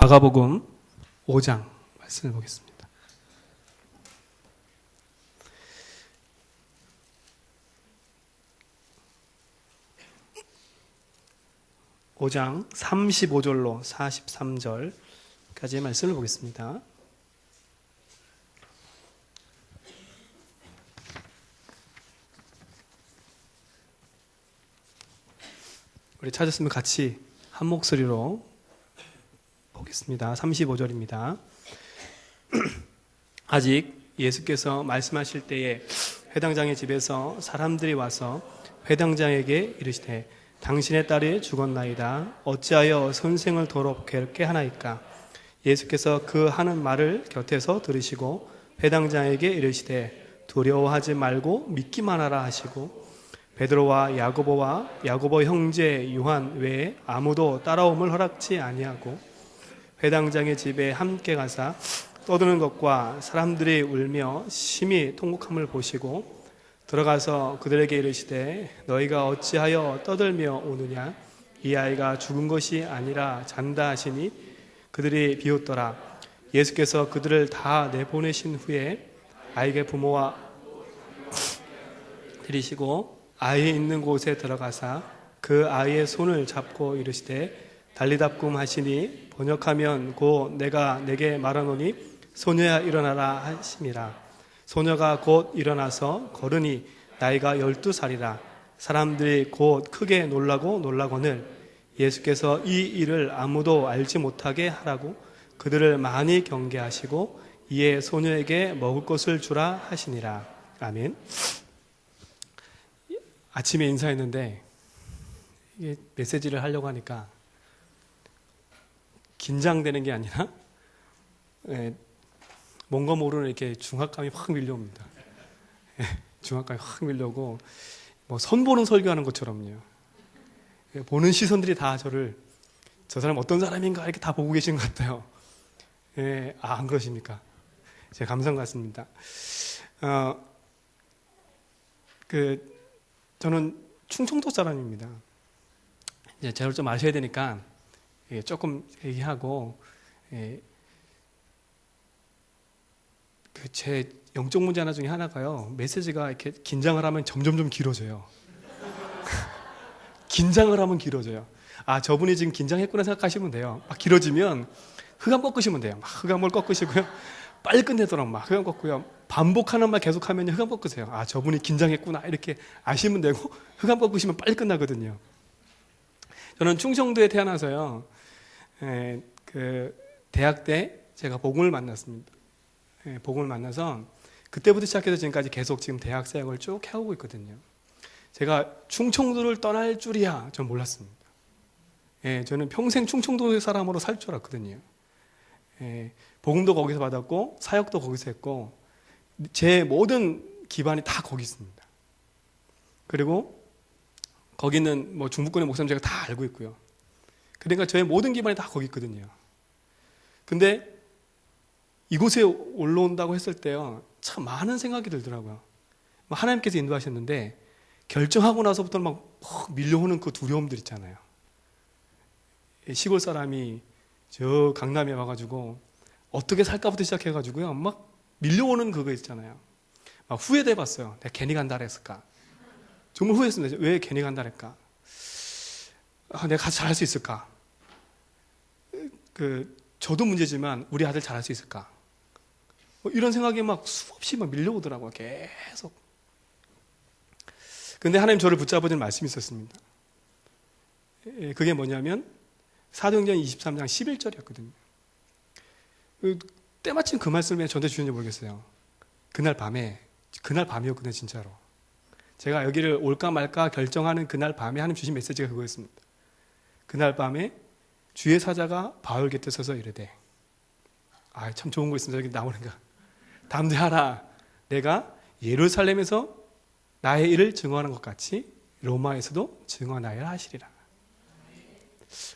마가복음 5장 말씀을 보겠습니다. (5장) 35절로 43절까지의 말씀을 보겠습니다. 우리 찾았으면 같이 한 목소리로 보겠습니다. 35절입니다. 아직 예수께서 말씀하실 때에 회당장의 집에서 사람들이 와서 회당장에게 이르시되 당신의 딸이 죽었나이다. 어찌하여 선생을 도로 괴롭게 하나이까? 예수께서 그 하는 말을 곁에서 들으시고 회당장에게 이르시되 두려워하지 말고 믿기만 하라 하시고 베드로와 야고보 형제 요한 외에 아무도 따라옴을 허락지 아니하고 회당장의 집에 함께 가사 떠드는 것과 사람들이 울며 심히 통곡함을 보시고 들어가서 그들에게 이르시되 너희가 어찌하여 떠들며 오느냐? 이 아이가 죽은 것이 아니라 잔다 하시니 그들이 비웃더라. 예수께서 그들을 다 내보내신 후에 아이의 부모와 들이시고 아이 있는 곳에 들어가사 그 아이의 손을 잡고 이르시되 달리답굼 하시니 번역하면 곧 내가 내게 말하노니 소녀야 일어나라 하심이라. 소녀가 곧 일어나서 걸으니 나이가 12살이라. 사람들이 곧 크게 놀라거늘 예수께서 이 일을 아무도 알지 못하게 하라고 그들을 많이 경계하시고 이에 소녀에게 먹을 것을 주라 하시니라. 아멘. 아침에 인사했는데 이게 메시지를 하려고 하니까 긴장되는 게 아니라 뭔가 모르는 이렇게 중압감이 확 밀려옵니다. 중압감이 확 밀려오고 뭐 선보는 설교하는 것처럼요. 보는 시선들이 다 저를 저 사람 어떤 사람인가 이렇게 다 보고 계시는 것 같아요. 안 그러십니까? 제 감상 같습니다. 저는 충청도 사람입니다. 이제 저를 좀 아셔야 되니까 조금 얘기하고 제 영적 문제 하나 중에 하나가요. 메시지가 이렇게 긴장을 하면 점점 길어져요. 긴장을 하면 길어져요. 아, 저분이 지금 긴장했구나 생각하시면 돼요. 막 길어지면 흑암 꺾으시면 돼요. 막 흑암을 꺾으시고요. 빨리 끝내도록 막 흑암 꺾고요. 반복하는 말 계속하면 흑암 꺾으세요. 아, 저분이 긴장했구나 이렇게 아시면 되고 흑암 꺾으시면 빨리 끝나거든요. 저는 충청도에 태어나서요. 대학 때 제가 복음을 만났습니다. 복음을 만나서 그때부터 시작해서 지금까지 계속 지금 대학 사역을 쭉 해오고 있거든요. 제가 충청도를 떠날 줄이야 전 몰랐습니다. 저는 평생 충청도 사람으로 살 줄 알았거든요. 복음도 거기서 받았고 사역도 거기서 했고 제 모든 기반이 다 거기 있습니다. 그리고 거기는 뭐 중부권의 목사님 제가 다 알고 있고요. 그러니까 저의 모든 기반이 다 거기 있거든요. 근데 이곳에 올라온다고 했을 때요, 참 많은 생각이 들더라고요. 하나님께서 인도하셨는데 결정하고 나서부터 막 밀려오는 그 두려움들 있잖아요. 시골 사람이 저 강남에 와가지고 어떻게 살까부터 시작해가지고요, 막 밀려오는 그거 있잖아요. 막 후회돼 봤어요. 내가 괜히 간다 그랬을까? 정말 후회했습니다. 왜 괜히 간다 그랬을까? 내가 같이 잘할 수 있을까? 저도 문제지만 우리 아들 잘할 수 있을까? 이런 생각이 막 수없이 막 밀려오더라고요. 계속. 근데 하나님 저를 붙잡아준 말씀이 있었습니다. 그게 뭐냐면 사도행전 23장 11절이었거든요. 때마침 그 말씀을 왜 저한테 주셨는지 모르겠어요. 그날 밤이었거든요, 진짜로. 제가 여기를 올까 말까 결정하는 그날 밤에 하나님 주신 메시지가 그거였습니다. 그날 밤에 주의 사자가 바울 곁에 서서 이르되, 참 좋은 거 있습니다. 여기 나오는가. 담대하라. 내가 예루살렘에서 나의 일을 증언하는 것 같이 로마에서도 증언하여야 하시리라.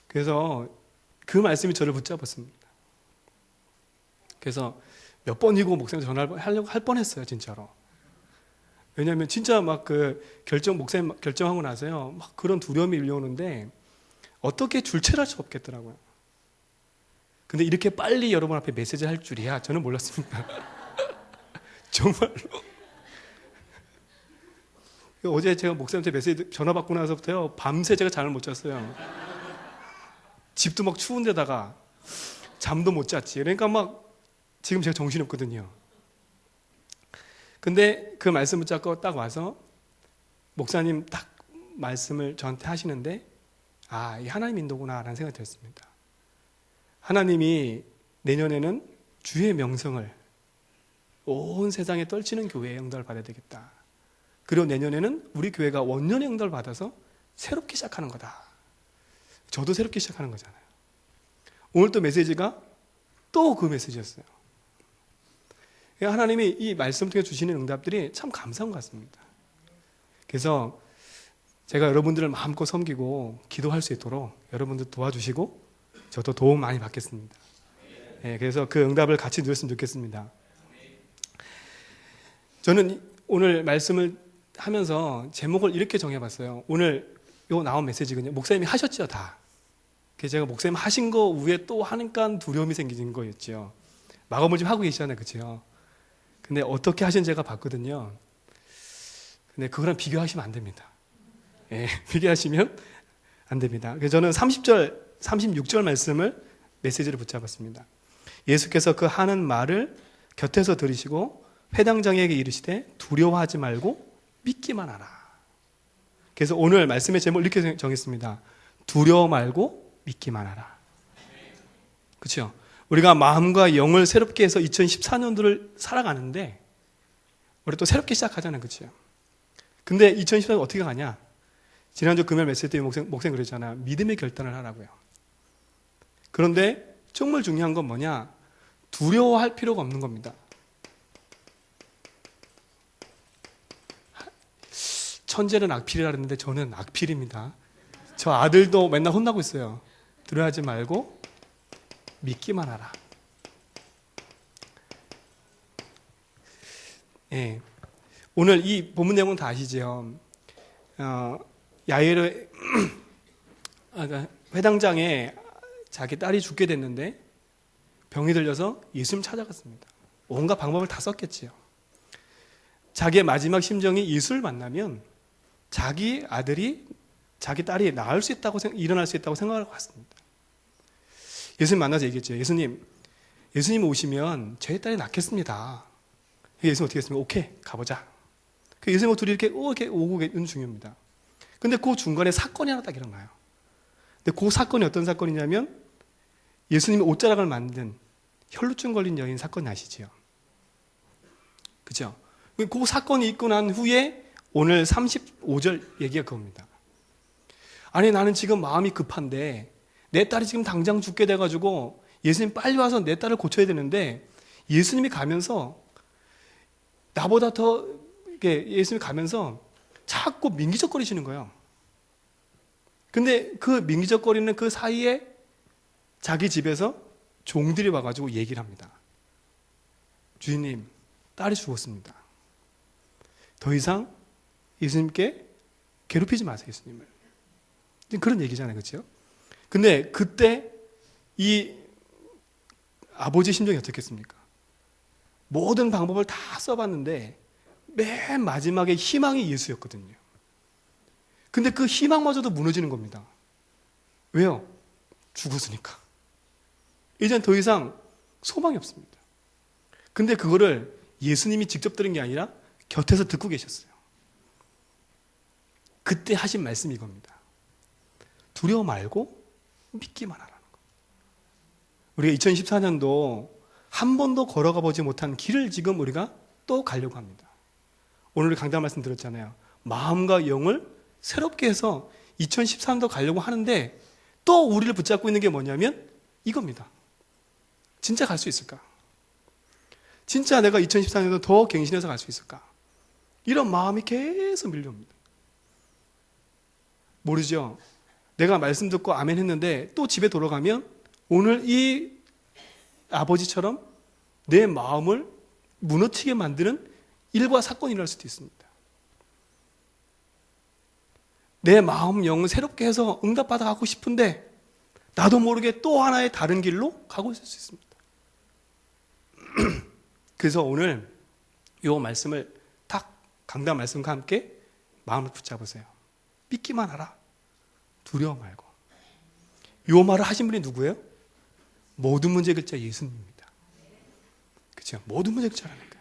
그래서 그 말씀이 저를 붙잡았습니다. 그래서 몇 번이고 목사님 전화를 하려고 할 뻔했어요, 진짜로. 왜냐하면 진짜 막 목사님 결정하고 나서요, 막 그런 두려움이 밀려오는데 어떻게 줄체할 수 없겠더라고요. 근데 이렇게 빨리 여러분 앞에 메시지를 할 줄이야 저는 몰랐습니다. 정말로. 어제 제가 목사님한테 메시지 전화 받고 나서부터요 밤새 제가 잠을 못 잤어요. 집도 막 추운데다가 잠도 못 잤지. 그러니까 막 지금 제가 정신이 없거든요. 근데 그 말씀 붙잡고 딱 와서 목사님 딱 말씀을 저한테 하시는데 이 하나님 인도구나 라는 생각이 들었습니다. 하나님이 내년에는 주의 명성을 온 세상에 떨치는 교회의 응답을 받아야 되겠다. 그리고 내년에는 우리 교회가 원년의 응답을 받아서 새롭게 시작하는 거다. 저도 새롭게 시작하는 거잖아요. 오늘 또 메시지가 또 그 메시지였어요. 하나님이 이 말씀 통해 주시는 응답들이 참 감사한 것 같습니다. 그래서 제가 여러분들을 마음껏 섬기고 기도할 수 있도록 여러분들 도와주시고 저도 도움 많이 받겠습니다. 그래서 그 응답을 같이 누렸으면 좋겠습니다. 저는 오늘 말씀을 하면서 제목을 이렇게 정해봤어요. 오늘 요 나온 메시지는요. 목사님이 하셨죠, 다. 그래서 제가 목사님 하신 거 위에 또 하니까 두려움이 생기는 거였죠. 마감을 좀 하고 계시잖아요, 그렇죠? 근데 어떻게 하신지 제가 봤거든요. 근데 그거랑 비교하시면 안 됩니다. 비교하시면 안 됩니다. 그래서 저는 30절, 36절 말씀을 메시지를 붙잡았습니다. 예수께서 그 하는 말을 곁에서 들으시고 회당장에게 이르시되 두려워하지 말고 믿기만 하라. 그래서 오늘 말씀의 제목을 이렇게 정했습니다. 두려워 말고 믿기만 하라. 그렇죠? 우리가 마음과 영을 새롭게 해서 2014년도를 살아가는데 우리 또 새롭게 시작하잖아요. 그렇죠? 근데 2014년 어떻게 가냐? 지난주 금요일 메시지 때 목사님 그랬잖아요. 믿음의 결단을 하라고요. 그런데 정말 중요한 건 뭐냐? 두려워할 필요가 없는 겁니다. 천재는 악필이라 그랬는데 저는 악필입니다. 저 아들도 맨날 혼나고 있어요. 두려워하지 말고 믿기만 하라. 오늘 이 본문 내용은 다 아시죠? 야이르 회당장에 자기 딸이 죽게 됐는데 병이 들려서 예수님 찾아갔습니다. 온갖 방법을 다 썼겠지요. 자기의 마지막 심정이 예수를 만나면 자기 아들이 자기 딸이 나을 수 있다고 일어날 수 있다고 생각하고 갔습니다. 예수님 만나서 얘기했죠. 예수님 오시면 제 딸이 낫겠습니다. 예수님 어떻게 했습니까? 오케이, 가보자. 예수님하고 둘이 이렇게 오고 있는 중입니다. 근데 그 중간에 사건이 하나 딱 일어나요. 근데 그 사건이 어떤 사건이냐면 예수님이 옷자락을 만든 혈루증 걸린 여인 사건 아시죠? 그죠? 그 사건이 있고 난 후에 오늘 35절 얘기가 그겁니다. 아니 나는 지금 마음이 급한데 내 딸이 지금 당장 죽게 돼가지고 예수님 빨리 와서 내 딸을 고쳐야 되는데 예수님이 가면서 나보다 더 예수님이 가면서 자꾸 민기적거리시는 거예요. 근데 그 민기적거리는 그 사이에 자기 집에서 종들이 와가지고 얘기를 합니다. 주인님, 딸이 죽었습니다. 더 이상 예수님께 괴롭히지 마세요, 예수님을. 그런 얘기잖아요, 그렇죠? 근데 그때 이 아버지의 심정이 어떻겠습니까? 모든 방법을 다 써봤는데 맨 마지막에 희망이 예수였거든요. 근데 그 희망마저도 무너지는 겁니다. 왜요? 죽었으니까. 이젠 더 이상 소망이 없습니다. 근데 그거를 예수님이 직접 들은 게 아니라 곁에서 듣고 계셨어요. 그때 하신 말씀이 이겁니다. 두려워 말고 믿기만 하라는 거. 우리가 2014년도 한 번도 걸어가 보지 못한 길을 지금 우리가 또 가려고 합니다. 오늘 강단 말씀 들었잖아요. 마음과 영을 새롭게 해서 2014년도 가려고 하는데 또 우리를 붙잡고 있는 게 뭐냐면 이겁니다. 진짜 갈 수 있을까? 진짜 내가 2014년도 더 갱신해서 갈 수 있을까? 이런 마음이 계속 밀려옵니다. 모르죠? 내가 말씀 듣고 아멘 했는데 또 집에 돌아가면 오늘 이 아버지처럼 내 마음을 무너지게 만드는 일과 사건이 일어날 수도 있습니다. 내 마음, 영을 새롭게 해서 응답받아가고 싶은데 나도 모르게 또 하나의 다른 길로 가고 있을 수 있습니다. 그래서 오늘 이 말씀을 딱 강단 말씀과 함께 마음을 붙잡으세요. 믿기만 하라. 두려워 말고. 이 말을 하신 분이 누구예요? 모든 문제 해결자 예수님입니다. 그렇죠? 모든 문제 해결자라니까요.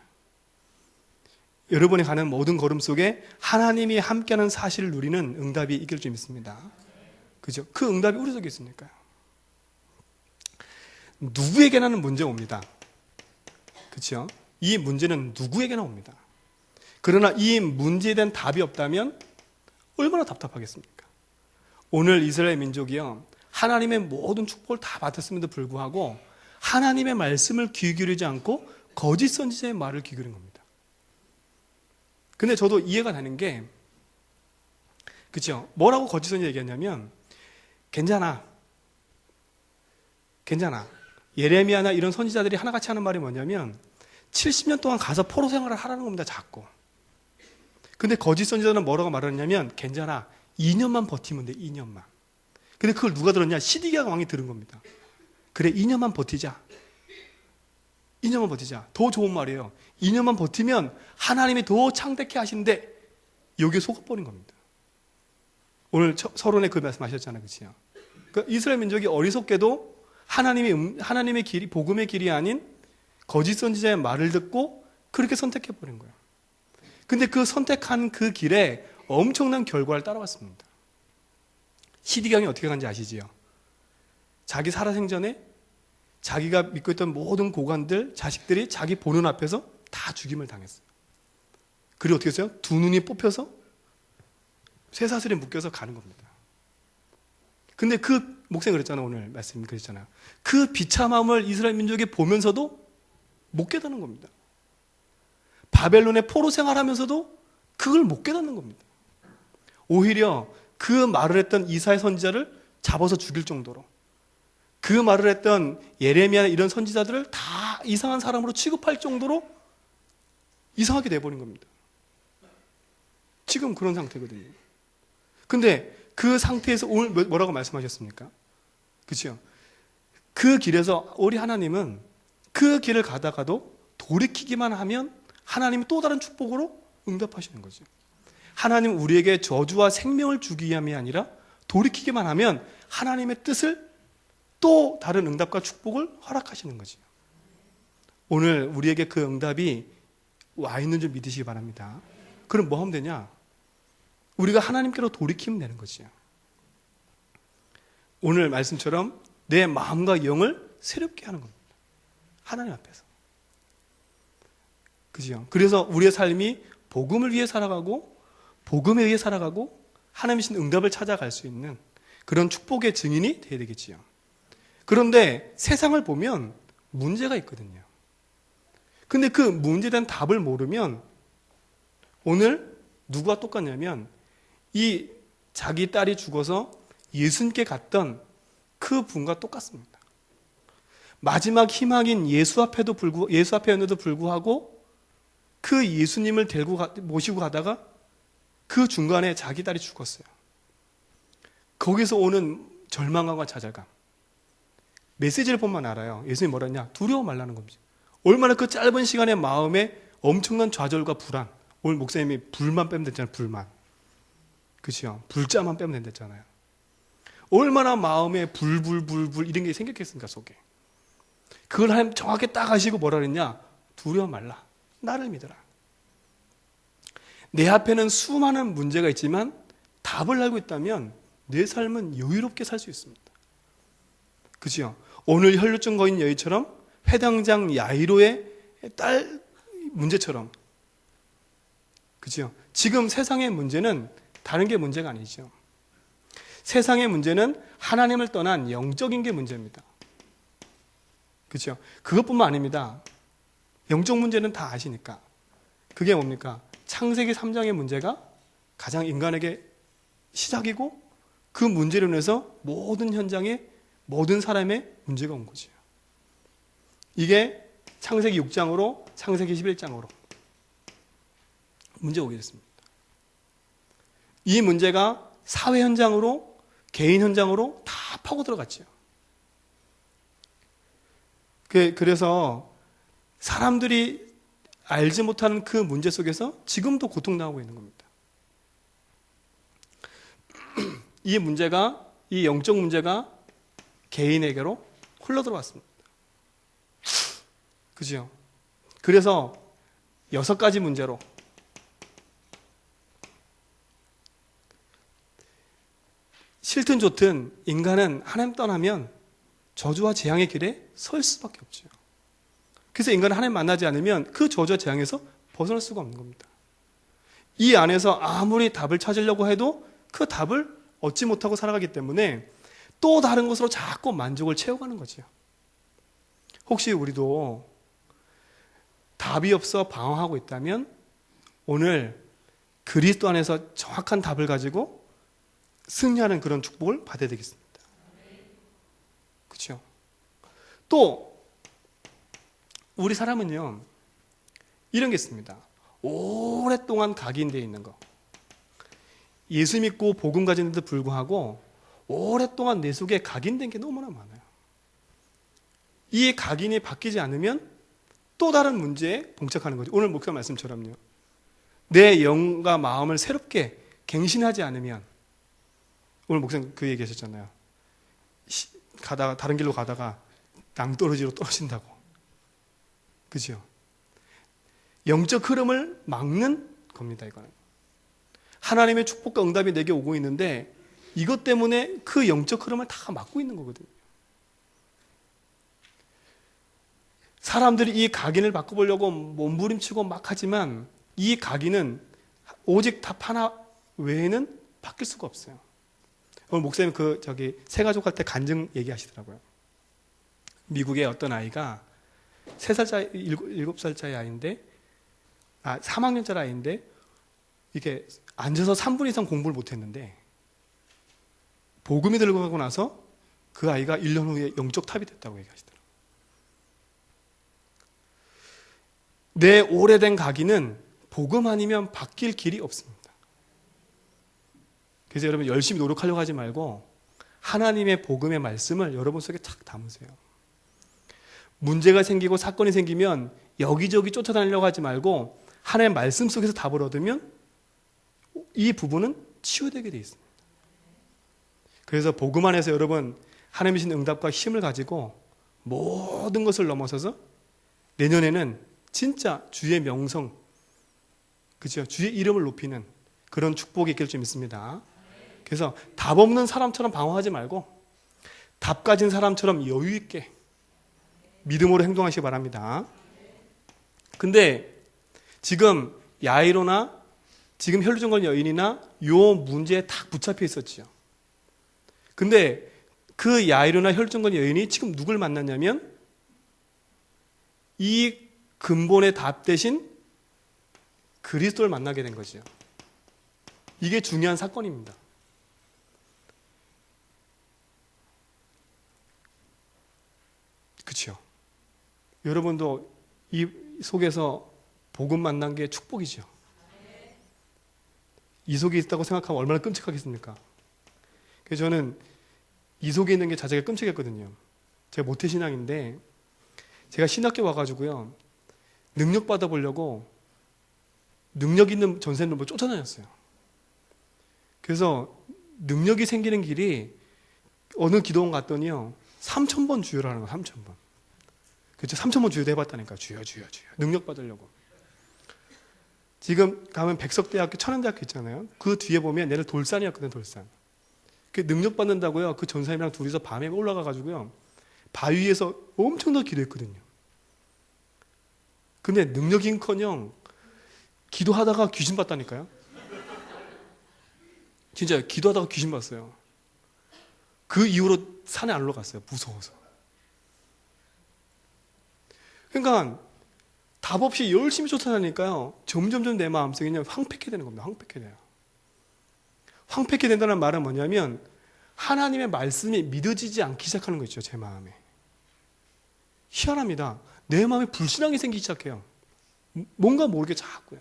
여러분이 가는 모든 걸음 속에 하나님이 함께하는 사실을 누리는 응답이 있길 좀 믿습니다. 그죠? 그 응답이 우리 속에 있으니까요. 누구에게나는 문제가 옵니다. 그렇죠? 이 문제는 누구에게나 옵니다. 그러나 이 문제에 대한 답이 없다면 얼마나 답답하겠습니까? 오늘 이스라엘 민족이요, 하나님의 모든 축복을 다 받았음에도 불구하고 하나님의 말씀을 귀 기울이지 않고 거짓 선지자의 말을 귀 기울인 겁니다. 근데 저도 이해가 되는 게, 그렇죠? 뭐라고 거짓 선지자 얘기했냐면, 괜찮아. 예레미야나 이런 선지자들이 하나같이 하는 말이 뭐냐면 70년 동안 가서 포로 생활을 하라는 겁니다. 자꾸. 근데 거짓 선지자는 뭐라고 말하냐면, 괜찮아. 2년만 버티면 돼. 2년만. 근데 그걸 누가 들었냐? 시드기야 왕이 들은 겁니다. 그래, 2년만 버티자. 2년만 버티자. 더 좋은 말이에요. 2년만 버티면 하나님이 더 창대케 하시는데 여기에 속아버린 겁니다. 오늘 서론에 그 말씀하셨잖아요. 그렇죠? 그러니까 이스라엘 민족이 어리석게도 하나님의 길이, 복음의 길이 아닌 거짓 선지자의 말을 듣고 그렇게 선택해버린 거예요. 근데 그 선택한 그 길에 엄청난 결과를 따라왔습니다. 시드기왕이 어떻게 간지 아시지요? 자기 살아생전에 자기가 믿고 있던 모든 고관들, 자식들이 자기 보는 앞에서 다 죽임을 당했어요. 그리고 어떻게 했어요? 두 눈이 뽑혀서 쇠사슬에 묶여서 가는 겁니다. 근데 그 목사님 그랬잖아요. 오늘 말씀 그랬잖아요. 그 비참함을 이스라엘 민족이 보면서도 못 깨닫는 겁니다. 바벨론의 포로 생활하면서도 그걸 못 깨닫는 겁니다. 오히려 그 말을 했던 이사야 선지자를 잡아서 죽일 정도로, 그 말을 했던 예레미야 이런 선지자들을 다 이상한 사람으로 취급할 정도로 이상하게 돼버린 겁니다. 지금 그런 상태거든요. 근데 그 상태에서 오늘 뭐라고 말씀하셨습니까? 그렇죠? 그 길에서 우리 하나님은 그 길을 가다가도 돌이키기만 하면 하나님이 또 다른 축복으로 응답하시는 거죠. 하나님 우리에게 저주와 생명을 주기 위함이 아니라 돌이키기만 하면 하나님의 뜻을 또 다른 응답과 축복을 허락하시는 거죠. 오늘 우리에게 그 응답이 와 있는 줄 믿으시기 바랍니다. 그럼 뭐 하면 되냐? 우리가 하나님께로 돌이키면 되는 거죠. 오늘 말씀처럼 내 마음과 영을 새롭게 하는 겁니다. 하나님 앞에서. 그죠? 그래서 우리의 삶이 복음을 위해 살아가고 복음에 의해 살아가고 하나님이 주신 응답을 찾아갈 수 있는 그런 축복의 증인이 되어야 되겠지요. 그런데 세상을 보면 문제가 있거든요. 근데 그 문제에 대한 답을 모르면 오늘 누구와 똑같냐면 이 자기 딸이 죽어서 예수님께 갔던 그 분과 똑같습니다. 마지막 희망인 예수 앞에였는데도 불구하고 그 예수님을 모시고 가다가 그 중간에 자기 딸이 죽었어요. 거기서 오는 절망감과 좌절감. 메시지를 보면 알아요. 예수님이 뭐라 했냐? 두려워 말라는 겁니다. 얼마나 그 짧은 시간에 마음에 엄청난 좌절과 불안. 오늘 목사님이 불만 빼면 됐잖아요. 불만. 그렇죠? 불자만 빼면 된댔잖아요. 얼마나 마음에 불 이런 게 생겼겠습니까? 속에. 그걸 하나님 정확히 딱 하시고 뭐라 그랬냐? 두려워 말라. 나를 믿어라. 내 앞에는 수많은 문제가 있지만 답을 알고 있다면 내 삶은 여유롭게 살 수 있습니다. 그죠? 오늘 혈루증 거인 여인처럼 회당장 야이로의 딸 문제처럼. 그죠? 지금 세상의 문제는 다른 게 문제가 아니죠. 세상의 문제는 하나님을 떠난 영적인 게 문제입니다. 그죠? 그것뿐만 아닙니다. 영적 문제는 다 아시니까. 그게 뭡니까? 창세기 3장의 문제가 가장 인간에게 시작이고 그 문제로 인해서 모든 현장에 모든 사람의 문제가 온 거죠. 이게 창세기 6장으로 창세기 11장으로 문제가 오게 됐습니다. 이 문제가 사회 현장으로 개인 현장으로 다 파고 들어갔죠. 그래서 사람들이 알지 못하는 그 문제 속에서 지금도 고통당하고 있는 겁니다. 이 영적 문제가 개인에게로 흘러들어왔습니다. 그죠? 그래서 6가지 문제로 싫든 좋든 인간은 하나님 떠나면 저주와 재앙의 길에 설 수밖에 없죠. 그래서 인간은 하나님 만나지 않으면 그 저주와 재앙에서 벗어날 수가 없는 겁니다. 이 안에서 아무리 답을 찾으려고 해도 그 답을 얻지 못하고 살아가기 때문에 또 다른 것으로 자꾸 만족을 채워가는 거죠. 혹시 우리도 답이 없어 방황하고 있다면 오늘 그리스도 안에서 정확한 답을 가지고 승리하는 그런 축복을 받아야 되겠습니다. 그렇죠? 또 우리 사람은요 이런 게 있습니다. 오랫동안 각인되어 있는 거. 예수 믿고 복음 가지는데도 불구하고 오랫동안 내 속에 각인된 게 너무나 많아요. 이 각인이 바뀌지 않으면 또 다른 문제에 봉착하는 거죠. 오늘 목사 말씀처럼요. 내 영과 마음을 새롭게 갱신하지 않으면, 오늘 목사님 그 얘기 하셨잖아요. 다른 길로 가다가 낭떠러지로 떨어진다고. 그죠? 영적 흐름을 막는 겁니다, 이거는. 하나님의 축복과 응답이 내게 오고 있는데 이것 때문에 그 영적 흐름을 다 막고 있는 거거든요. 사람들이 이 각인을 바꿔보려고 몸부림치고 막 하지만 이 각인은 오직 답 하나 외에는 바뀔 수가 없어요. 오늘 목사님 세 가족 할 때 간증 얘기하시더라고요. 미국의 어떤 아이가 3살짜리, 7살짜리 아이인데, 3학년짜리 아이인데, 이게 앉아서 3분 이상 공부를 못했는데, 복음이 들어가고 나서 그 아이가 1년 후에 영적 탑이 됐다고 얘기하시더라고요. 내 오래된 각인은 복음 아니면 바뀔 길이 없습니다. 그래서 여러분 열심히 노력하려고 하지 말고 하나님의 복음의 말씀을 여러분 속에 탁 담으세요. 문제가 생기고 사건이 생기면 여기저기 쫓아다니려고 하지 말고 하나님의 말씀 속에서 답을 얻으면 이 부분은 치유되게 되어 있습니다. 그래서 복음 안에서 여러분 하나님의 신 응답과 힘을 가지고 모든 것을 넘어서서 내년에는 진짜 주의 명성, 그죠? 주의 이름을 높이는 그런 축복이 있길 좀 믿습니다. 그래서 답 없는 사람처럼 방황하지 말고 답 가진 사람처럼 여유 있게 믿음으로 행동하시기 바랍니다. 근데 지금 야이로나 지금 혈루증 걸린 여인이나 요 문제에 딱 붙잡혀 있었지요. 근데 그 야이로나 혈루증 걸린 여인이 지금 누굴 만났냐면 이 근본의 답 대신 그리스도를 만나게 된 거죠. 이게 중요한 사건입니다. 그렇죠? 여러분도 이 속에서 복음 만난 게 축복이죠. 이 속에 있다고 생각하면 얼마나 끔찍하겠습니까? 그래서 저는 이 속에 있는 게 자체가 끔찍했거든요. 제가 모태신앙인데 제가 신학교 와가지고요 능력 받아보려고 능력 있는 전세놈을 쫓아다녔어요. 그래서 능력이 생기는 길이 어느 기도원 갔더니요 3,000번 주여라는 거예요. 3,000번. 그렇죠? 3,000번 주여도 해봤다니까. 주여 주여 주여. 능력 받으려고. 지금 가면 백석대학교, 천안대학교 있잖아요. 그 뒤에 보면 내일 돌산이었거든요. 돌산. 그 능력 받는다고요. 그 전사님이랑 둘이서 밤에 올라가가지고요 바위에서 엄청나게 기도했거든요. 근데 능력인커녕 기도하다가 귀신 봤다니까요. 진짜 기도하다가 귀신 봤어요. 그 이후로 산에 안 올라갔어요. 무서워서. 그러니까 답 없이 열심히 쫓아다니까요. 점점점 내 마음속에 그냥 황폐케 되는 겁니다. 황폐케 돼요. 황폐케 된다는 말은 뭐냐면 하나님의 말씀이 믿어지지 않기 시작하는 거죠. 제 마음에. 희한합니다. 내 마음에 불신앙이 생기기 시작해요. 뭔가 모르게 자꾸요.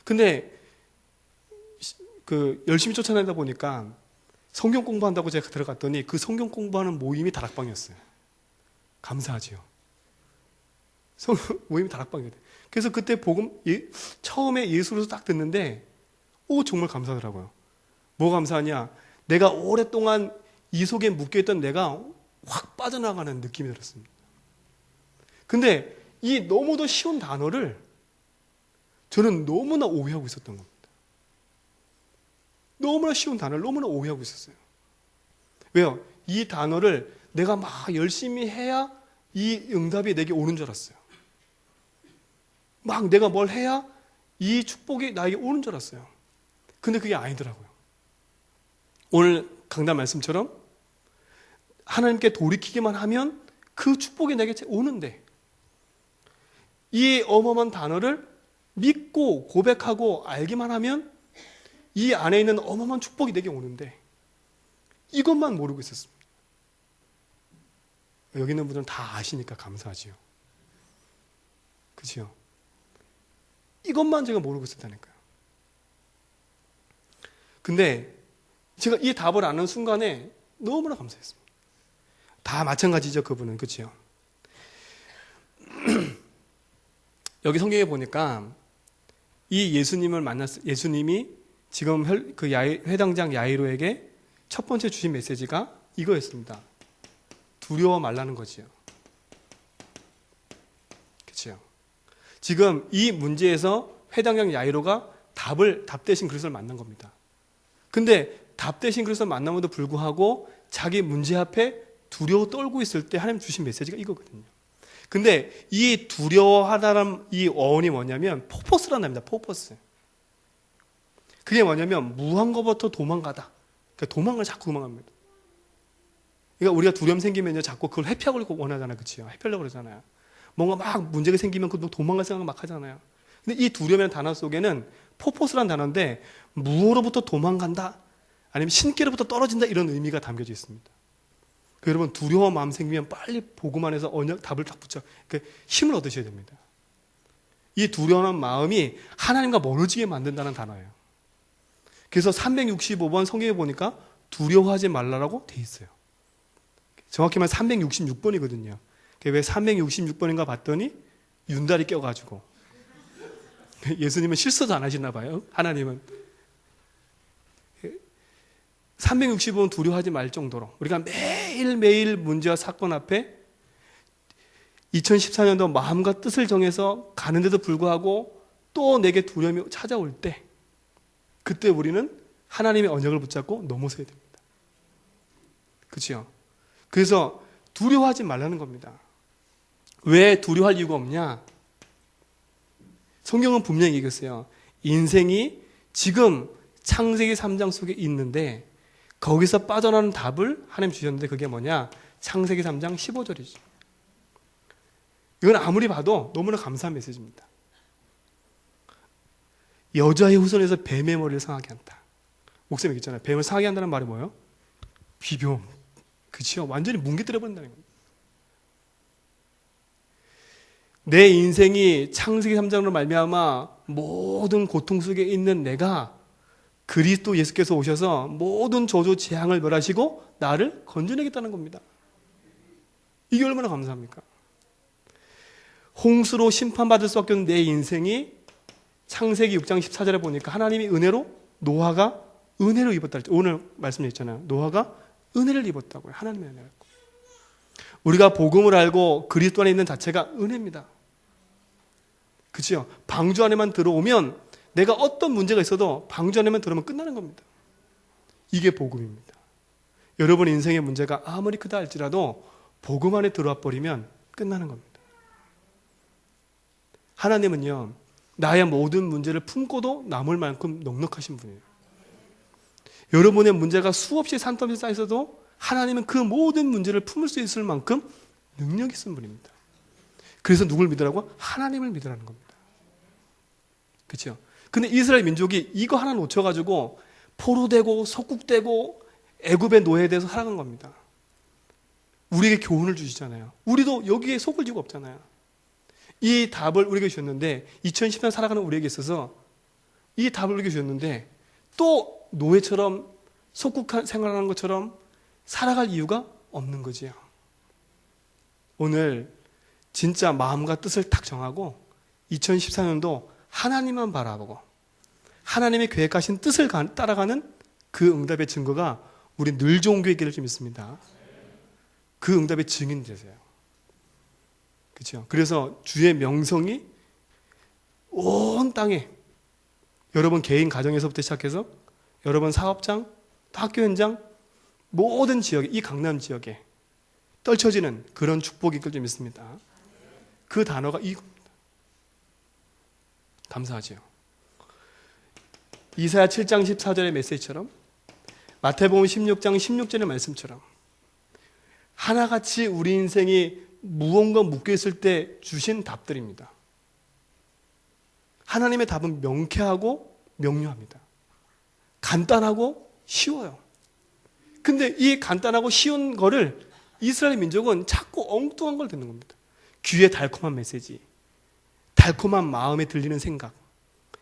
근데 열심히 쫓아다니다 보니까 성경 공부한다고 제가 들어갔더니 그 성경 공부하는 모임이 다락방이었어요. 감사하지요. 모임이 다락방이었어요. 그래서 그때 복음, 처음에 예수로서 딱 듣는데, 정말 감사하더라고요. 뭐 감사하냐? 내가 오랫동안 이 속에 묶여있던 내가 확 빠져나가는 느낌이 들었습니다. 근데 이 너무도 쉬운 단어를 저는 너무나 오해하고 있었던 겁니다. 너무나 쉬운 단어를 너무나 오해하고 있었어요. 왜요? 이 단어를 내가 막 열심히 해야 이 응답이 내게 오는 줄 알았어요. 막 내가 뭘 해야 이 축복이 나에게 오는 줄 알았어요. 근데 그게 아니더라고요. 오늘 강단 말씀처럼 하나님께 돌이키기만 하면 그 축복이 내게 오는데, 이 어마어마한 단어를 믿고 고백하고 알기만 하면 이 안에 있는 어마어마한 축복이 내게 오는데, 이것만 모르고 있었습니다. 여기 있는 분들은 다 아시니까 감사하지요. 그렇죠? 이것만 제가 모르고 있었다니까요. 근데 제가 이 답을 아는 순간에 너무나 감사했습니다. 다 마찬가지죠, 그분은. 그렇죠? 여기 성경에 보니까 이 예수님이 지금 그 회당장 야이로에게 첫 번째 주신 메시지가 이거였습니다. 두려워 말라는 거지요. 그렇죠? 지금 이 문제에서 회당장 야이로가 답 대신 그리스도를 만난 겁니다. 근데 답 대신 그리스도를 만남에도 불구하고 자기 문제 앞에 두려워 떨고 있을 때 하나님 주신 메시지가 이거거든요. 근데 이 두려워하다는 이 어원이 뭐냐면 포퍼스라는 말입니다. 포퍼스. 그게 뭐냐면 무한 것부터 도망가다. 그러니까 자꾸 도망갑니다. 그러니까 우리가 두려움 생기면요, 자꾸 그걸 회피하려고 원하잖아요. 그치요? 회피하려고 그러잖아요. 뭔가 막 문제가 생기면 그 도망갈 생각을 막 하잖아요. 근데 이 두려움이라는 단어 속에는 포포스라는 단어인데, 무엇으로부터 도망간다, 아니면 신께로부터 떨어진다, 이런 의미가 담겨져 있습니다. 여러분, 두려워 마음 생기면 빨리 복음 안에서 답을 딱 붙여 힘을 얻으셔야 됩니다. 이 두려운 마음이 하나님과 멀어지게 만든다는 단어예요. 그래서 365번 성경에 보니까 두려워하지 말라라고 돼 있어요. 정확히 말하면 366번이거든요. 왜 366번인가 봤더니 윤달이 껴가지고 예수님은 실수도 안 하시나 봐요. 하나님은 365번 두려워하지 말 정도로 우리가 매일매일 문제와 사건 앞에 2014년도 마음과 뜻을 정해서 가는데도 불구하고 또 내게 두려움이 찾아올 때, 그때 우리는 하나님의 언약을 붙잡고 넘어서야 됩니다. 그렇죠? 그래서 두려워하지 말라는 겁니다. 왜 두려워할 이유가 없냐? 성경은 분명히 얘기했어요. 인생이 지금 창세기 3장 속에 있는데 거기서 빠져나오는 답을 하나님 주셨는데, 그게 뭐냐? 창세기 3장 15절이죠. 이건 아무리 봐도 너무나 감사한 메시지입니다. 여자의 후손에서 뱀의 머리를 상하게 한다. 목사님 얘기했잖아요. 뱀을 상하게 한다는 말이 뭐예요? 비벼. 그치요? 완전히 뭉개뜨려버린다는 겁니다. 내 인생이 창세기 3장으로 말미암아 모든 고통 속에 있는 내가 그리스도 예수께서 오셔서 모든 저주 재앙을 멸하시고 나를 건져내겠다는 겁니다. 이게 얼마나 감사합니까? 홍수로 심판받을 수밖에 없는 내 인생이 창세기 6장 14절에 보니까 하나님이 노아가 은혜를 입었다. 오늘 말씀드렸잖아요. 노아가 은혜를 입었다고요. 하나님의 은혜를. 우리가 복음을 알고 그리스도 안에 있는 자체가 은혜입니다. 그렇죠? 방주 안에만 들어오면, 내가 어떤 문제가 있어도 방주 안에만 들어오면 끝나는 겁니다. 이게 복음입니다. 여러분의 인생의 문제가 아무리 크다 할지라도 복음 안에 들어와 버리면 끝나는 겁니다. 하나님은요, 나의 모든 문제를 품고도 남을 만큼 넉넉하신 분이에요. 여러분의 문제가 수없이 산더미 쌓여 있어도 하나님은 그 모든 문제를 품을 수 있을 만큼 능력이 있는 분입니다. 그래서 누굴 믿으라고? 하나님을 믿으라는 겁니다. 그렇죠? 근데 이스라엘 민족이 이거 하나 놓쳐가지고 포로되고 속국되고 애굽의 노예돼서 살아간 겁니다. 우리에게 교훈을 주시잖아요. 우리도 여기에 속을 지고 없잖아요. 이 답을 우리에게 주셨는데, 2010년 살아가는 우리에게 있어서 이 답을 우리에게 주셨는데, 또 노예처럼 속국 생활하는 것처럼 살아갈 이유가 없는 거지요. 오늘 진짜 마음과 뜻을 딱 정하고 2014년도 하나님만 바라보고 하나님의 계획하신 뜻을 따라가는 그 응답의 증거가 우리 늘 좋은 교회 있기를 좀 믿습니다. 그 응답의 증인 되세요. 그렇죠? 그래서 주의 명성이 온 땅에, 여러분 개인 가정에서부터 시작해서 여러분 사업장, 학교 현장, 모든 지역에, 이 강남 지역에 떨쳐지는 그런 축복이 있길 좀 믿습니다. 그 단어가 이겁니다. 감사하지요. 이사야 7장 14절의 메시지처럼, 마태복음 16장 16절의 말씀처럼 하나같이 우리 인생이 무언가 묶여있을 때 주신 답들입니다. 하나님의 답은 명쾌하고 명료합니다. 간단하고 쉬워요. 근데 이 간단하고 쉬운 거를 이스라엘 민족은 자꾸 엉뚱한 걸 듣는 겁니다. 귀에 달콤한 메시지, 달콤한 마음에 들리는 생각,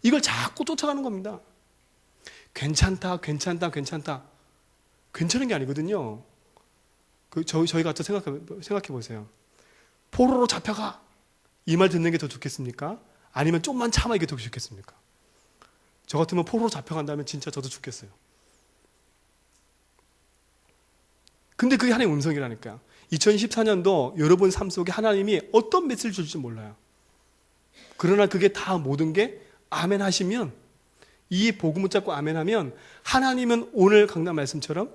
이걸 자꾸 쫓아가는 겁니다. 괜찮다, 괜찮다, 괜찮다. 괜찮은 게 아니거든요. 저희가 생각해 보세요. 포로로 잡혀가. 이 말 듣는 게 더 좋겠습니까? 아니면 좀만 참아 이게 더 좋겠습니까? 저 같으면 포로로 잡혀간다면 진짜 저도 죽겠어요. 근데 그게 하나님의 음성이라니까요. 2014년도 여러분 삶 속에 하나님이 어떤 메시지를 줄지 몰라요. 그러나 그게 다 모든 게 아멘 하시면, 이 복음을 잡고 아멘 하면 하나님은 오늘 강단 말씀처럼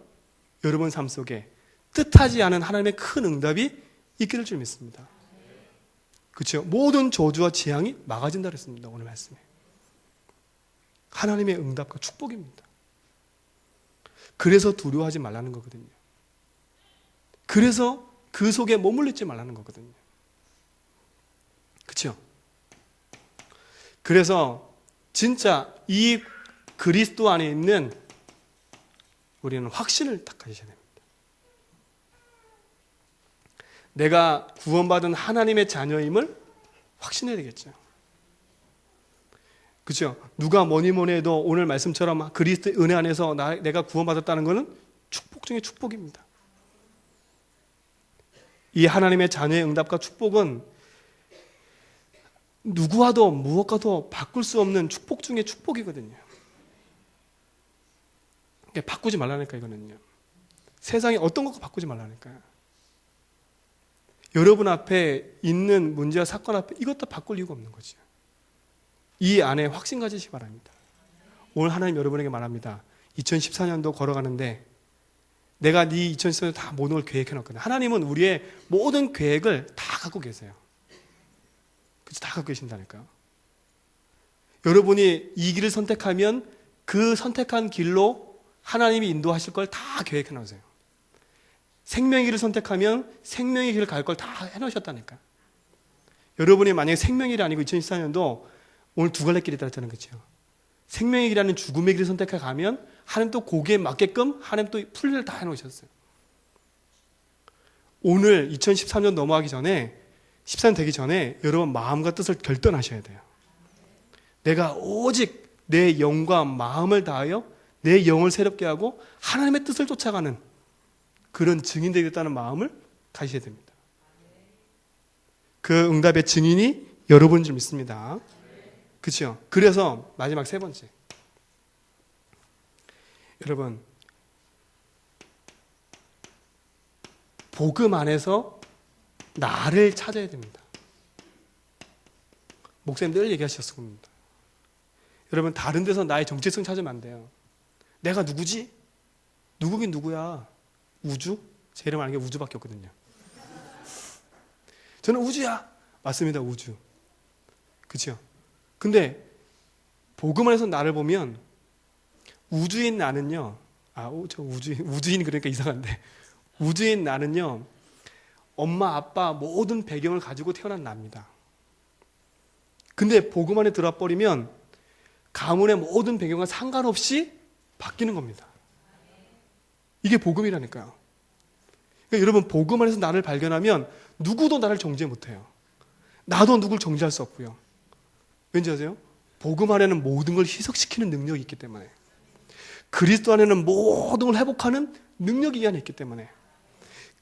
여러분 삶 속에 뜻하지 않은 하나님의 큰 응답이 있기를 줄 믿습니다. 그렇죠? 모든 저주와 재앙이 막아진다 그랬습니다. 오늘 말씀에. 하나님의 응답과 축복입니다. 그래서 두려워하지 말라는 거거든요. 그래서 그 속에 머물리지 말라는 거거든요. 그렇죠? 그래서 진짜 이 그리스도 안에 있는 우리는 확신을 딱 가지셔야 됩니다. 내가 구원받은 하나님의 자녀임을 확신해야 되겠죠. 그렇죠? 누가 뭐니 해도 오늘 말씀처럼 그리스도의 은혜 안에서 내가 구원받았다는 것은 축복 중에 축복입니다. 이 하나님의 자녀의 응답과 축복은 누구와도 무엇과도 바꿀 수 없는 축복 중에 축복이거든요. 바꾸지 말라니까 이거는요. 세상에 어떤 것과 바꾸지 말라니까요. 여러분 앞에 있는 문제와 사건 앞에 이것도 바꿀 이유가 없는 거죠. 이 안에 확신 가지시기 바랍니다. 오늘 하나님 여러분에게 말합니다. 2014년도 걸어가는데 내가 네 2014년도 다 모든 걸 계획해 놨거든요. 하나님은 우리의 모든 계획을 다 갖고 계세요. 그래서 다 갖고 계신다니까요. 여러분이 이 길을 선택하면 그 선택한 길로 하나님이 인도하실 걸 다 계획해 놓으세요. 생명의 길을 선택하면 생명의 길을 갈 걸 다 해놓으셨다니까. 여러분이 만약에 생명의 길이 아니고 2014년도 오늘 두 갈래 길이다 했잖아요. 그렇죠? 생명의 길이라는 죽음의 길을 선택해 가면 하나님 또 거기에 맞게끔 하나님 또 풀리를 다 해놓으셨어요. 오늘 2013년 넘어가기 전에 14년 되기 전에 여러분 마음과 뜻을 결단하셔야 돼요. 내가 오직 내 영과 마음을 다하여 내 영을 새롭게 하고 하나님의 뜻을 쫓아가는 그런 증인 되겠다는 마음을 가지셔야 됩니다. 그 응답의 증인이 여러분인 줄 믿습니다. 그렇죠? 그래서 마지막 세 번째, 여러분 복음 안에서 나를 찾아야 됩니다. 목사님 늘 얘기하셨을 겁니다. 여러분 다른 데서 나의 정체성 찾으면 안 돼요. 내가 누구지? 누구긴 누구야? 우주? 제 이름 아는 게 우주밖에 없거든요. 저는 우주야. 맞습니다. 우주. 그렇죠? 근데 복음 안에서 나를 보면 우주인 나는요. 우주인 그러니까 이상한데 우주인 나는요. 엄마 아빠 모든 배경을 가지고 태어난 나입니다. 근데 복음 안에 들어와 버리면 가문의 모든 배경과 상관없이 바뀌는 겁니다. 이게 복음이라니까요. 그러니까 여러분 복음 안에서 나를 발견하면 누구도 나를 정죄 못해요. 나도 누굴 정죄할 수 없고요. 왠지 아세요? 복음 안에는 모든 걸 희석시키는 능력이 있기 때문에. 그리스도 안에는 모든 걸 회복하는 능력이 이 안에 있기 때문에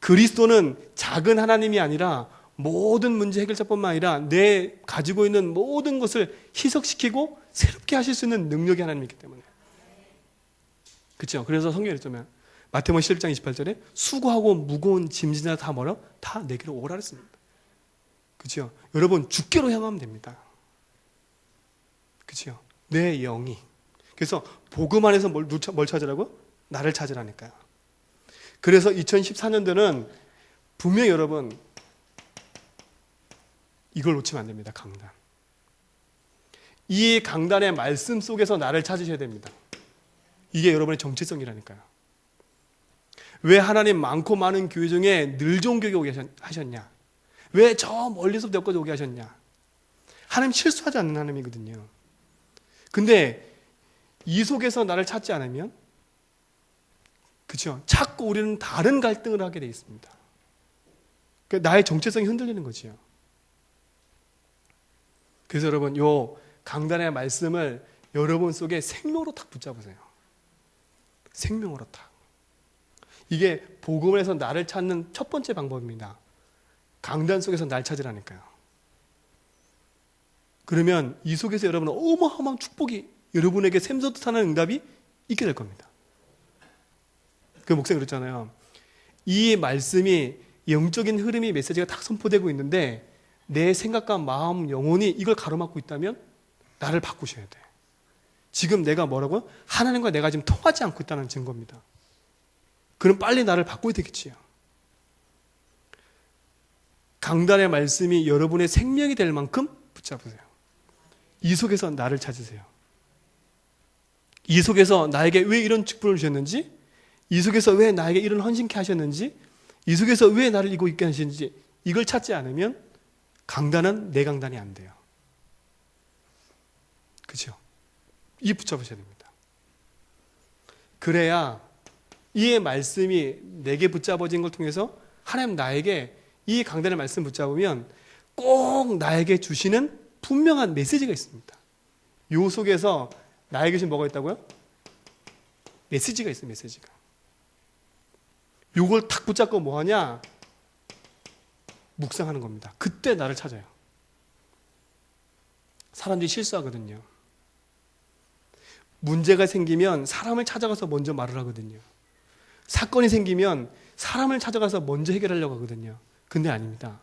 그리스도는 작은 하나님이 아니라 모든 문제 해결자뿐만 아니라 내 가지고 있는 모든 것을 희석시키고 새롭게 하실 수 있는 능력이 하나님이기 때문에 그렇죠? 그래서 성경에 있잖아요. 마태복음 11장 28절에 수고하고 무거운 짐지나 다 뭐라? 다 내게로 오라 그랬습니다. 그렇죠? 여러분 주께로 향하면 됩니다. 그렇죠? 내 영이. 그래서 복음 안에서 뭘 찾으라고? 나를 찾으라니까요. 그래서 2014년도는 분명히 여러분 이걸 놓치면 안 됩니다. 강단. 이 강단의 말씀 속에서 나를 찾으셔야 됩니다. 이게 여러분의 정체성이라니까요. 왜 하나님 많고 많은 교회 중에 늘 좋은 교회 오게 하셨냐? 왜 저 멀리서부터 여기까지 오게 하셨냐? 하나님 실수하지 않는 하나님이거든요. 근데 이 속에서 나를 찾지 않으면 그렇죠? 찾고 우리는 다른 갈등을 하게 돼 있습니다. 나의 정체성이 흔들리는 거지요. 그래서 여러분 요 강단의 말씀을 여러분 속에 생명으로 탁 붙잡으세요. 생명으로 탁. 이게 복음에서 나를 찾는 첫 번째 방법입니다. 강단 속에서 날 찾으라니까요. 그러면 이 속에서 여러분은 어마어마한 축복이 여러분에게 샘솟듯 하는 응답이 있게 될 겁니다. 그 목사님 그랬잖아요. 이 말씀이 영적인 흐름이 메시지가 딱 선포되고 있는데 내 생각과 마음, 영혼이 이걸 가로막고 있다면 나를 바꾸셔야 돼. 지금 내가 뭐라고요? 하나님과 내가 지금 통하지 않고 있다는 증거입니다. 그럼 빨리 나를 바꿔야 되겠지요. 강단의 말씀이 여러분의 생명이 될 만큼 붙잡으세요. 이 속에서 나를 찾으세요. 이 속에서 나에게 왜 이런 축복을 주셨는지, 이 속에서 왜 나에게 이런 헌신케 하셨는지, 이 속에서 왜 나를 이고 있게 하시는지 이걸 찾지 않으면 강단은 내 강단이 안 돼요. 그렇죠? 이 붙잡으셔야 됩니다. 그래야 이 말씀이 내게 붙잡아진 걸 통해서 하나님 나에게 이 강단의 말씀 붙잡으면 꼭 나에게 주시는 분명한 메시지가 있습니다. 요 속에서 나에게 지금 뭐가 있다고요? 메시지가 있어요. 메시지가. 요걸 탁 붙잡고 뭐하냐? 묵상하는 겁니다. 그때 나를 찾아요. 사람들이 실수하거든요. 문제가 생기면 사람을 찾아가서 먼저 말을 하거든요. 사건이 생기면 사람을 찾아가서 먼저 해결하려고 하거든요. 근데 아닙니다.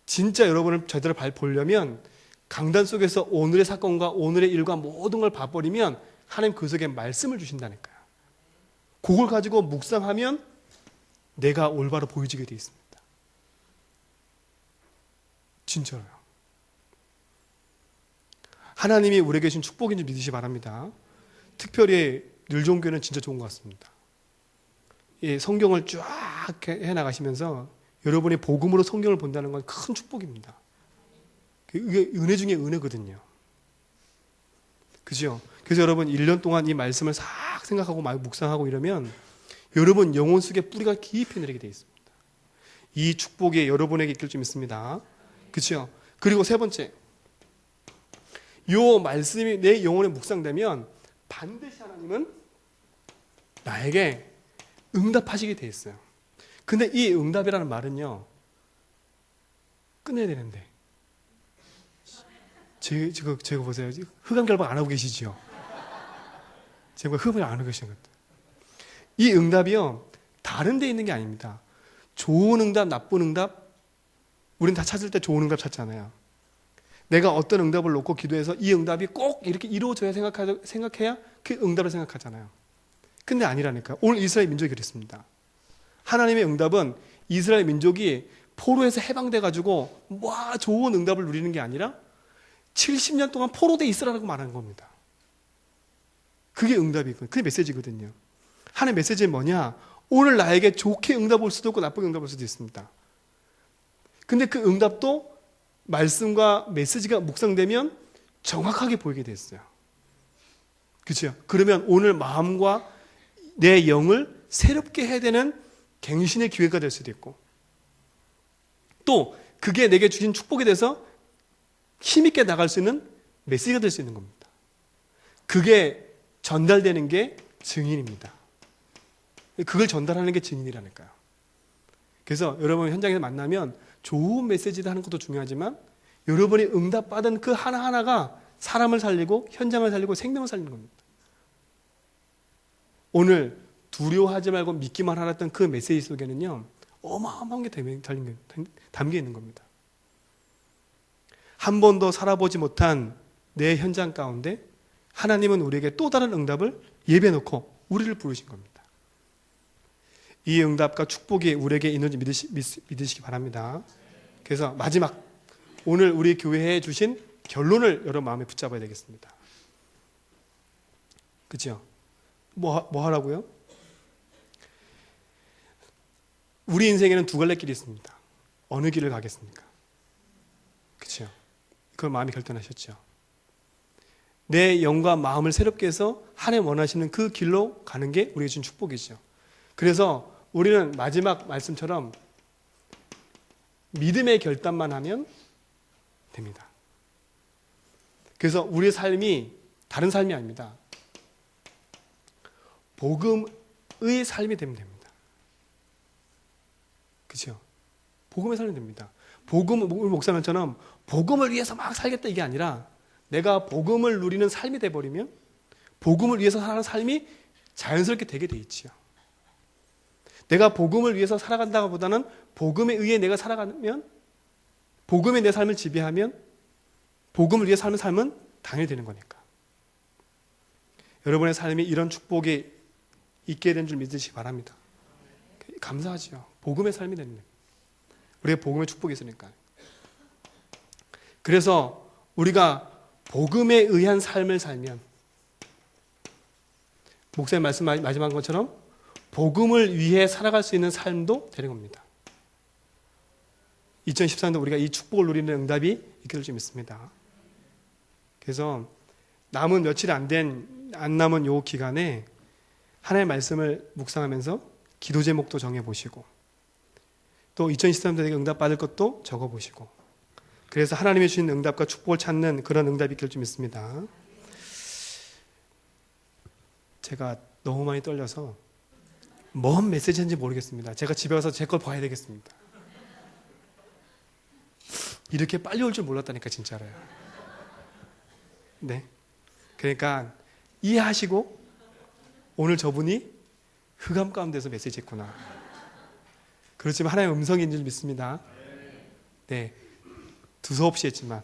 진짜 여러분을 제대로 보려면 강단 속에서 오늘의 사건과 오늘의 일과 모든 걸 봐버리면 하나님 그 속에 말씀을 주신다니까요. 그걸 가지고 묵상하면 내가 올바로 보여지게 되어 있습니다. 진짜로요. 하나님이 우리에게 주신 축복인 줄 믿으시기 바랍니다. 특별히 늘종교는 진짜 좋은 것 같습니다. 이 성경을 쫙 해나가시면서 여러분이 복음으로 성경을 본다는 건 큰 축복입니다. 이게 은혜 중에 은혜거든요. 그죠? 그래서 여러분 1년 동안 이 말씀을 싹 생각하고 묵상하고 이러면 여러분 영혼 속에 뿌리가 깊이 내리게 되어 있습니다. 이 축복이 여러분에게 있길 좀 믿습니다. 그렇죠? 그리고 세 번째, 이 말씀이 내 영혼에 묵상되면 반드시 하나님은 나에게 응답하시게 돼 있어요. 근데 이 응답이라는 말은요, 끝내야 되는데. 제가 보세요. 흑암 결박 안 하고 계시죠? 제가 흑암을 안 하고 계신 것 같아요. 이 응답이요, 다른 데 있는 게 아닙니다. 좋은 응답, 나쁜 응답, 우린 다 찾을 때 좋은 응답 찾잖아요. 내가 어떤 응답을 놓고 기도해서 이 응답이 꼭 이렇게 이루어져야 생각해야 그 응답을 생각하잖아요. 근데 아니라니까. 오늘 이스라엘 민족이 그랬습니다. 하나님의 응답은 이스라엘 민족이 포로에서 해방돼가지고 와 좋은 응답을 누리는 게 아니라 70년 동안 포로돼 있으라고 말하는 겁니다. 그게 응답이고 그게 메시지거든요. 하나님의 메시지는 뭐냐? 오늘 나에게 좋게 응답 올 수도 있고 나쁘게 응답 올 수도 있습니다. 근데 그 응답도 말씀과 메시지가 묵상되면 정확하게 보이게 됐어요. 그렇죠? 그러면 오늘 마음과 내 영을 새롭게 해야 되는 갱신의 기회가 될 수도 있고 또 그게 내게 주신 축복이 돼서 힘있게 나갈 수 있는 메시지가 될 수 있는 겁니다. 그게 전달되는 게 증인입니다. 그걸 전달하는 게 증인이라니까요. 그래서 여러분 현장에서 만나면 좋은 메시지를 하는 것도 중요하지만 여러분이 응답받은 그 하나하나가 사람을 살리고 현장을 살리고 생명을 살리는 겁니다. 오늘 두려워하지 말고 믿기만 하랬던 그 메시지 속에는요, 어마어마한 게 담겨 있는 겁니다. 한 번도 살아보지 못한 내 현장 가운데 하나님은 우리에게 또 다른 응답을 예배해놓고 우리를 부르신 겁니다. 이 응답과 축복이 우리에게 있는지 믿으시기 바랍니다. 그래서 마지막 오늘 우리 교회에 주신 결론을 여러분 마음에 붙잡아야 되겠습니다. 그렇죠? 뭐 하라고요? 우리 인생에는 두 갈래 길이 있습니다. 어느 길을 가겠습니까? 그렇죠? 그걸 마음이 결단하셨죠. 내 영과 마음을 새롭게 해서 하나님 원하시는 그 길로 가는 게 우리에게 준 축복이죠. 그래서 우리는 마지막 말씀처럼 믿음의 결단만 하면 됩니다. 그래서 우리의 삶이 다른 삶이 아닙니다. 복음의 삶이 되면 됩니다. 그렇죠? 복음의 삶이 됩니다. 우리 목사님처럼 복음을 위해서 막 살겠다 이게 아니라 내가 복음을 누리는 삶이 돼버리면 복음을 위해서 사는 삶이 자연스럽게 되게 돼 있지요. 내가 복음을 위해서 살아간다고 보다는 복음에 의해 내가 살아가면 복음이 내 삶을 지배하면 복음을 위해 사는 삶은 당연히 되는 거니까. 여러분의 삶이 이런 축복이 있게 된 줄 믿으시기 바랍니다. 감사하죠. 복음의 삶이 되는 거예요. 우리의 복음의 축복이 있으니까. 그래서 우리가 복음에 의한 삶을 살면 목사님 말씀 마지막 것처럼 복음을 위해 살아갈 수 있는 삶도 되는 겁니다. 2014년도 우리가 이 축복을 누리는 응답이 있게 될 줄 믿습니다. 그래서 남은 며칠 안 남은 요 기간에 하나님의 말씀을 묵상하면서 기도 제목도 정해보시고 또 2013년도에 응답 받을 것도 적어보시고 그래서 하나님이 주신 응답과 축복을 찾는 그런 응답이 있게 될 줄 믿습니다. 제가 너무 많이 떨려서 뭔 메시지인지 모르겠습니다. 제가 집에 가서 제 걸 봐야 되겠습니다. 이렇게 빨리 올 줄 몰랐다니까 진짜로요. 네, 그러니까 이해하시고 오늘 저분이 흑암 가운데서 메시지했구나. 그렇지만 하나님의 음성인 줄 믿습니다. 네, 두서없이 했지만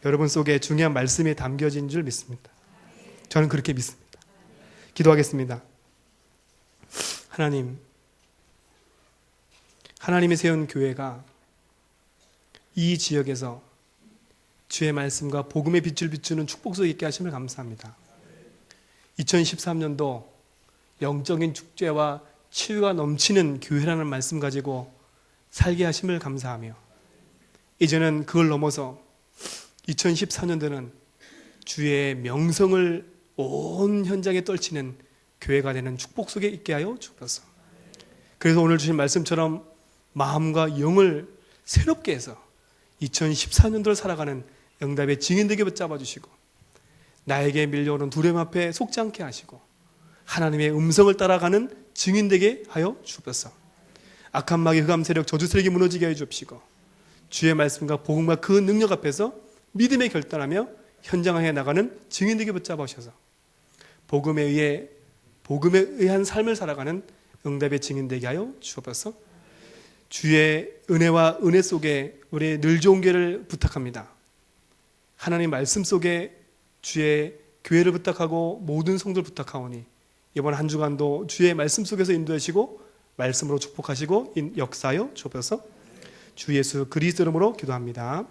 여러분 속에 중요한 말씀이 담겨진 줄 믿습니다. 저는 그렇게 믿습니다. 기도하겠습니다. 하나님이 세운 교회가 이 지역에서 주의 말씀과 복음의 빛을 비추는 축복 속에 있게 하심을 감사합니다. 2013년도 영적인 축제와 치유가 넘치는 교회라는 말씀 가지고 살게 하심을 감사하며 이제는 그걸 넘어서 2014년도는 주의 명성을 온 현장에 떨치는 교회가 되는 축복 속에 있게 하여 주옵소서. 그래서 오늘 주신 말씀처럼 마음과 영을 새롭게 해서 2014년도를 살아가는 응답의 증인되게 붙잡아 주시고 나에게 밀려오는 두려움 앞에 속지 않게 하시고 하나님의 음성을 따라가는 증인되게 하여 주옵소서. 악한 마귀 흑암 세력 저주 세력이 무너지게 하여 주옵시고 주의 말씀과 복음과 그 능력 앞에서 믿음에 결단하며 현장에 나가는 증인되게 붙잡아 주셔서 복음에 의한 삶을 살아가는 응답의 증인되게 하여 주옵소서. 주의 은혜와 은혜 속에 우리의 늘 좋은 길을 부탁합니다. 하나님 말씀 속에 주의 교회를 부탁하고 모든 성도를 부탁하오니 이번 한 주간도 주의 말씀 속에서 인도하시고 말씀으로 축복하시고 역사하여 주옵소서. 주 예수 그리스도 이름으로 기도합니다.